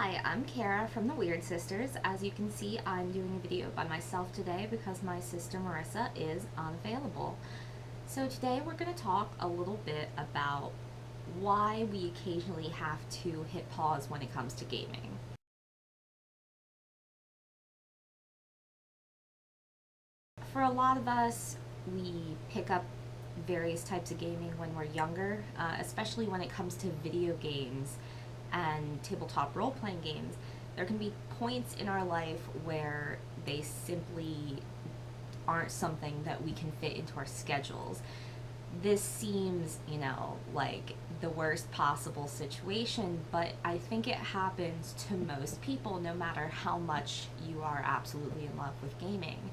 Hi, I'm Kara from the Wyrd Sisters. As you can see, I'm doing a video by myself today because my sister Marissa is unavailable. So today we're going to talk a little bit about why we occasionally have to hit pause when it comes to gaming. For a lot of us, we pick up various types of gaming when we're younger, especially when it comes to video games and tabletop role-playing games. There can be points in our life where they simply aren't something that we can fit into our schedules. This seems, like the worst possible situation, but I think it happens to most people no matter how much you are absolutely in love with gaming.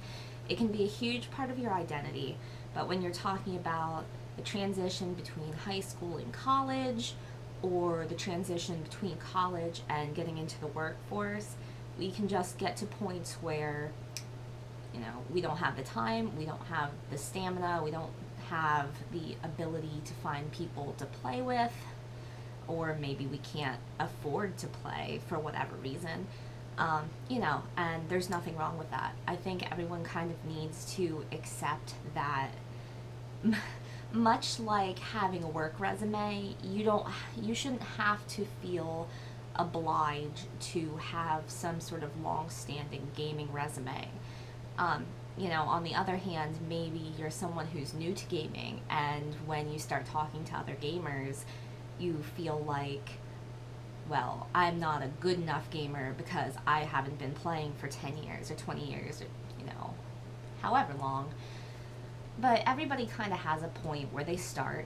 It can be a huge part of your identity, but when you're talking about the transition between high school and college, or the transition between college and getting into the workforce, we can just get to points where, we don't have the time, we don't have the stamina, we don't have the ability to find people to play with, or maybe we can't afford to play for whatever reason. And there's nothing wrong with that. I think everyone kind of needs to accept that much like having a work resume, you shouldn't have to feel obliged to have some sort of long-standing gaming resume. On the other hand, maybe you're someone who's new to gaming, and when you start talking to other gamers, you feel like, well, I'm not a good enough gamer because I haven't been playing for 10 years or 20 years or, however long. But everybody kind of has a point where they start,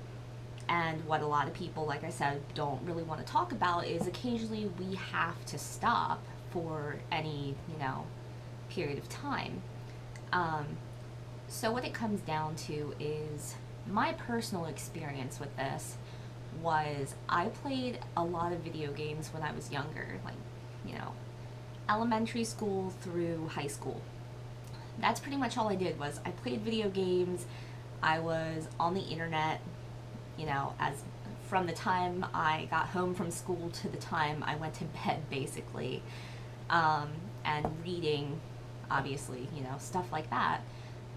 and what a lot of people, like I said, don't really want to talk about is occasionally we have to stop for any, period of time. So what it comes down to is my personal experience with this was I played a lot of video games when I was younger, like, elementary school through high school. That's pretty much all I did was I played video games. I was on the internet, as from the time I got home from school to the time I went to bed, basically, and reading, obviously, stuff like that.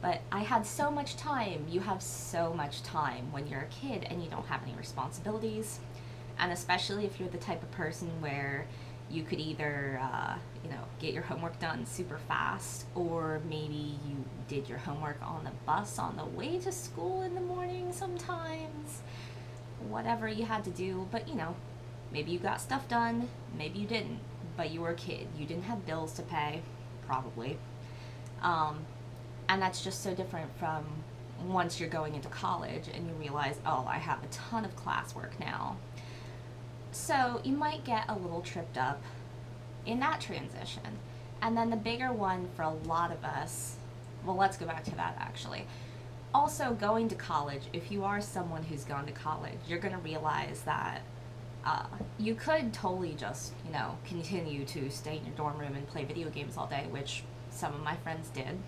But I had so much time. You have so much time when you're a kid and you don't have any responsibilities, and especially if you're the type of person where you could either, get your homework done super fast, or maybe you did your homework on the bus on the way to school in the morning sometimes. Whatever you had to do, but maybe you got stuff done, maybe you didn't, but you were a kid. You didn't have bills to pay, probably. And that's just so different from once you're going into college and you realize, oh, I have a ton of classwork now. So you might get a little tripped up in that transition. And then the bigger one for a lot of us, well, let's go back to that actually. Also, going to college, if you are someone who's gone to college, you're going to realize that you could totally just, continue to stay in your dorm room and play video games all day, which some of my friends did.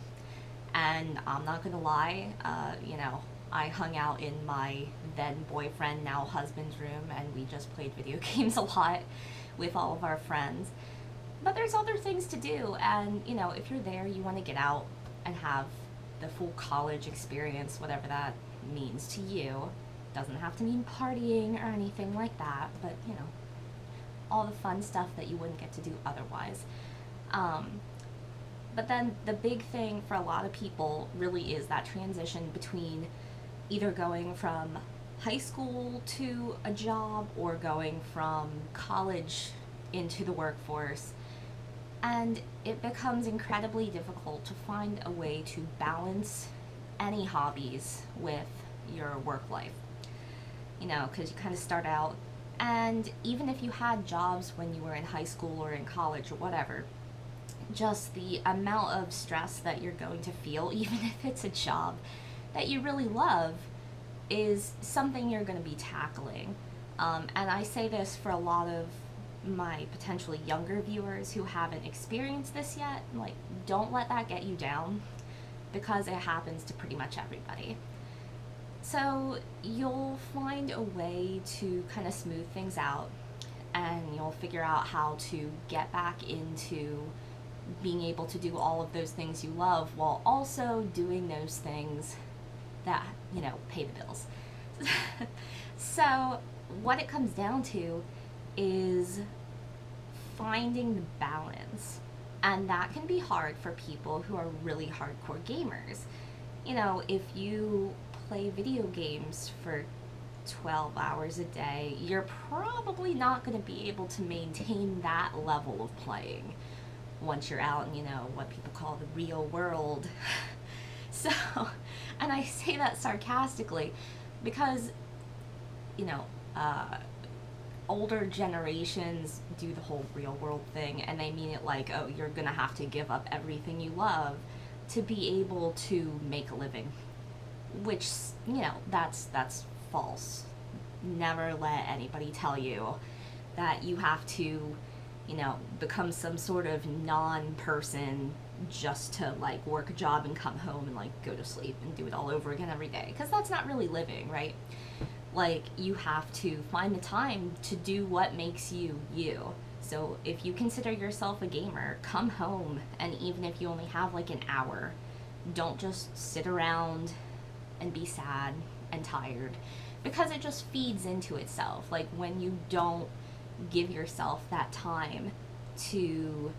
And I'm not going to lie, I hung out in my then boyfriend, now husband's room, and we just played video games a lot with all of our friends. But there's other things to do, and if you're there, you want to get out and have the full college experience, whatever that means to you. Doesn't have to mean partying or anything like that, but all the fun stuff that you wouldn't get to do otherwise. But then the big thing for a lot of people really is that transition between either going from high school to a job or going from college into the workforce. And it becomes incredibly difficult to find a way to balance any hobbies with your work life. Because you kind of start out, and even if you had jobs when you were in high school or in college or whatever, just the amount of stress that you're going to feel, even if it's a job that you really love, is something you're going to be tackling. And I say this for a lot of my potentially younger viewers who haven't experienced this yet. Like, don't let that get you down, because it happens to pretty much everybody. So you'll find a way to kind of smooth things out and you'll figure out how to get back into being able to do all of those things you love while also doing those things that, pay the bills. So what it comes down to is finding the balance. And that can be hard for people who are really hardcore gamers. If you play video games for 12 hours a day, you're probably not going to be able to maintain that level of playing once you're out in, what people call the real world. So, and I say that sarcastically because, older generations do the whole real world thing, and they mean it like, oh, you're gonna have to give up everything you love to be able to make a living, which, that's false. Never let anybody tell you that you have to, become some sort of non-person just to like work a job and come home and like go to sleep and do it all over again every day, because that's not really living, right? Like, you have to find the time to do what makes you you. So if you consider yourself a gamer, come home, and even if you only have like an hour, don't just sit around and be sad and tired, because it just feeds into itself. Like, when you don't give yourself that time to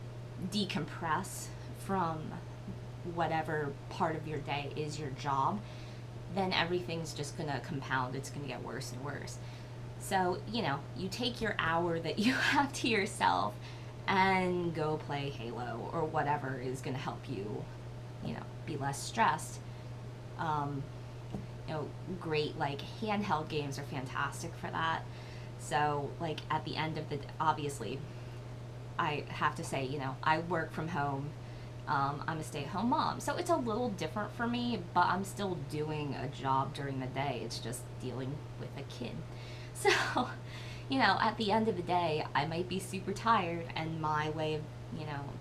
decompress from whatever part of your day is your job, then everything's just gonna compound. It's gonna get worse and worse. So, you take your hour that you have to yourself and go play Halo or whatever is gonna help you, be less stressed. Great, like, handheld games are fantastic for that. So, like, at the end of the, obviously, I have to say, I work from home. I'm a stay-at-home mom, so it's a little different for me, but I'm still doing a job during the day. It's just dealing with a kid. So, at the end of the day, I might be super tired, and my way of,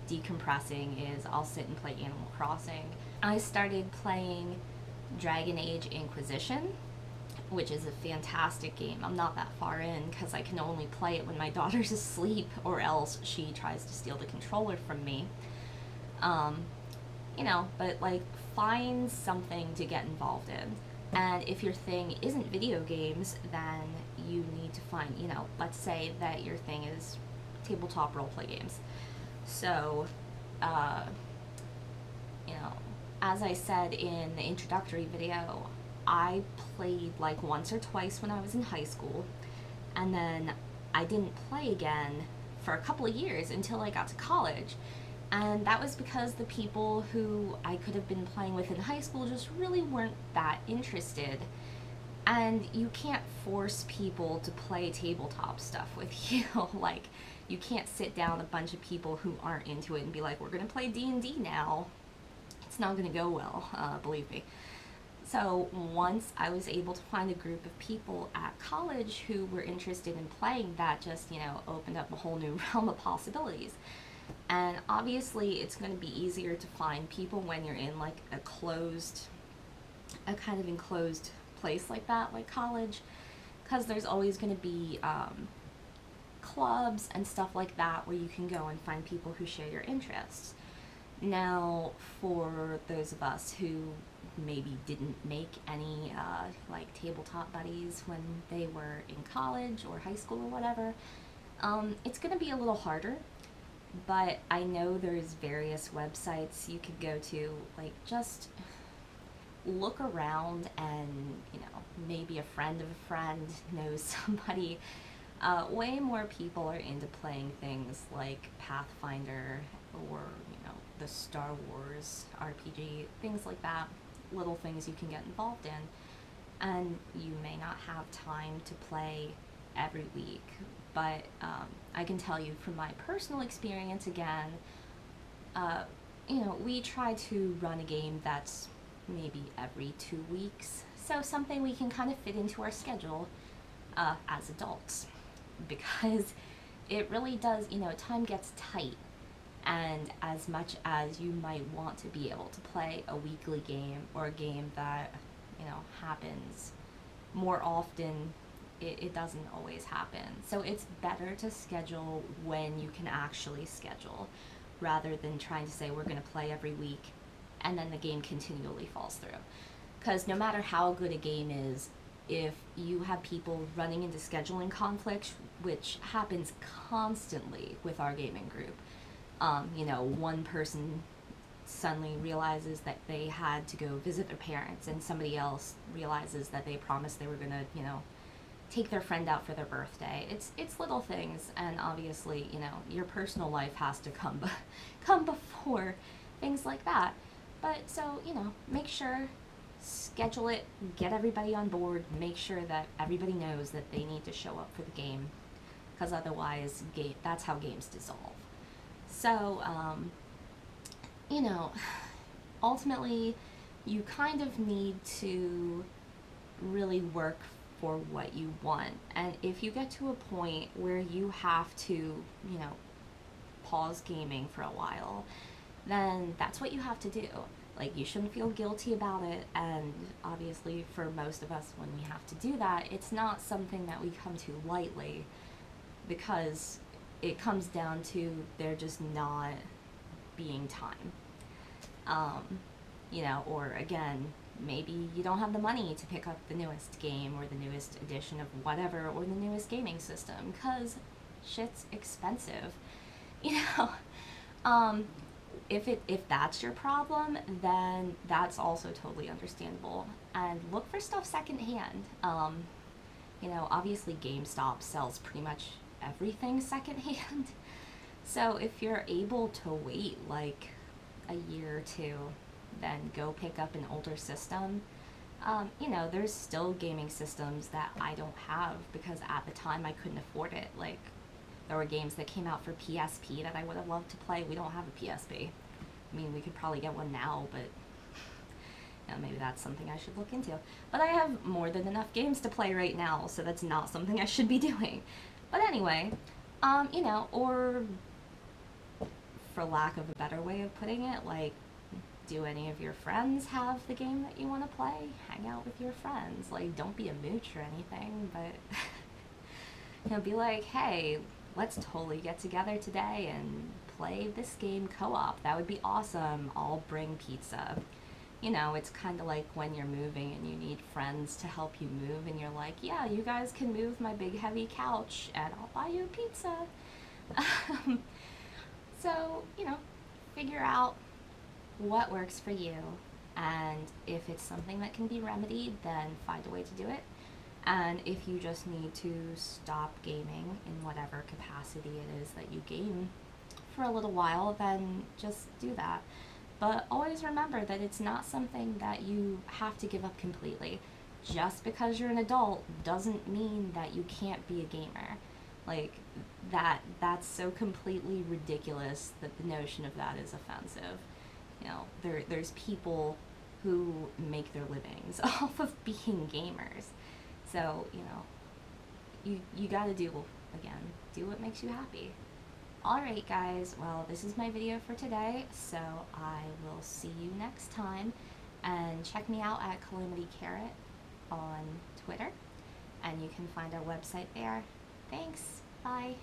decompressing is I'll sit and play Animal Crossing. I started playing Dragon Age Inquisition, which is a fantastic game. I'm not that far in because I can only play it when my daughter's asleep, or else she tries to steal the controller from me. But like, find something to get involved in. And if your thing isn't video games, then you need to find, let's say that your thing is tabletop roleplay games. So, as I said in the introductory video, I played like once or twice when I was in high school, and then I didn't play again for a couple of years until I got to college. And that was because the people who I could have been playing with in high school just really weren't that interested. And you can't force people to play tabletop stuff with you. Like, you can't sit down a bunch of people who aren't into it and be like, we're gonna play D&D now. It's not gonna go well, believe me. So once I was able to find a group of people at college who were interested in playing, that just, opened up a whole new realm of possibilities. And obviously it's going to be easier to find people when you're in like a kind of enclosed place like that, like college, because there's always going to be clubs and stuff like that where you can go and find people who share your interests. Now, for those of us who maybe didn't make any like tabletop buddies when they were in college or high school or whatever, it's going to be a little harder. But I know there's various websites you could go to, like, just look around and, maybe a friend of a friend knows somebody. Way more people are into playing things like Pathfinder or, the Star Wars RPG, things like that, little things you can get involved in. And you may not have time to play every week, but I can tell you from my personal experience, again, we try to run a game that's maybe every 2 weeks, so something we can kind of fit into our schedule as adults, because it really does, time gets tight, and as much as you might want to be able to play a weekly game or a game that, happens more often it doesn't always happen. So it's better to schedule when you can actually schedule, rather than trying to say we're going to play every week and then the game continually falls through. Because no matter how good a game is, if you have people running into scheduling conflicts, which happens constantly with our gaming group, you know, one person suddenly realizes that they had to go visit their parents, and somebody else realizes that they promised they were going to, you know, take their friend out for their birthday. It's little things, and obviously, you know, your personal life has to come before things like that. But so, you know, make sure, schedule it, get everybody on board, make sure that everybody knows that they need to show up for the game, because otherwise that's how games dissolve. So, you know, ultimately, you kind of need to really work for what you want. And if you get to a point where you have to, you know, pause gaming for a while, then that's what you have to do. Like, you shouldn't feel guilty about it, and obviously for most of us, when we have to do that, it's not something that we come to lightly, because it comes down to there just not being time. You know, or again, maybe you don't have the money to pick up the newest game or the newest edition of whatever, or the newest gaming system, because shit's expensive. You know, if that's your problem, then that's also totally understandable. And look for stuff secondhand. You know, obviously GameStop sells pretty much everything secondhand. So if you're able to wait like a year or two, then go pick up an older system. You know, there's still gaming systems that I don't have because at the time I couldn't afford it. Like, there were games that came out for PSP that I would have loved to play. We don't have a PSP. I mean, we could probably get one now, but you know, maybe that's something I should look into. But I have more than enough games to play right now, so that's not something I should be doing. But anyway, you know, or for lack of a better way of putting it, like, do any of your friends have the game that you want to play? Hang out with your friends. Like, don't be a mooch or anything, but you know, be like, hey, let's totally get together today and play this game co-op. That would be awesome. I'll bring pizza. You know, it's kind of like when you're moving and you need friends to help you move, and you're like, yeah, you guys can move my big heavy couch and I'll buy you pizza. So, you know, figure out what works for you, and if it's something that can be remedied, then find a way to do it. And if you just need to stop gaming in whatever capacity it is that you game for a little while, then just do that. But always remember that it's not something that you have to give up completely. Just because you're an adult doesn't mean that you can't be a gamer. Like, that's so completely ridiculous that the notion of that is offensive. You know, there's people who make their livings off of being gamers. So, you know, you gotta do what makes you happy. Alright guys, well, this is my video for today, so I will see you next time, and check me out at Calamity Carrot on Twitter, and you can find our website there. Thanks, bye.